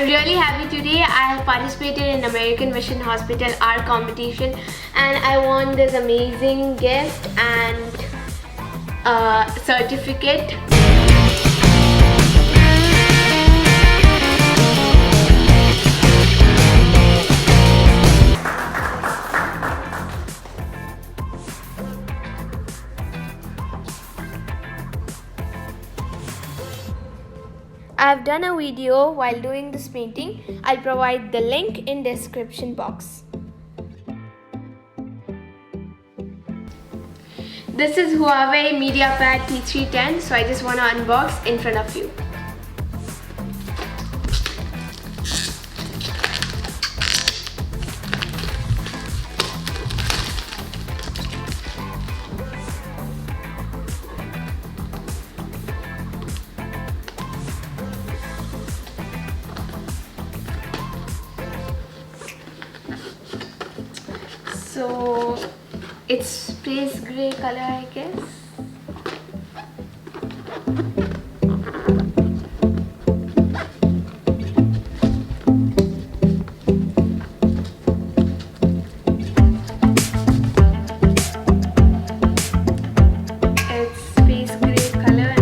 I'm really happy today. I have participated in American Mission Hospital art competition and I won this amazing gift and certificate. I've done a video while doing this painting. I'll provide the link in description box. This is HUAWEI MediaPad T3, so I just want to unbox in front of you. So it's space gray color, I guess. It's space gray color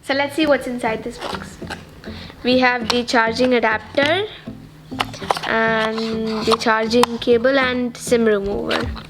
So let's see what's inside this box. We have the charging adapter and the charging cable and SIM remover.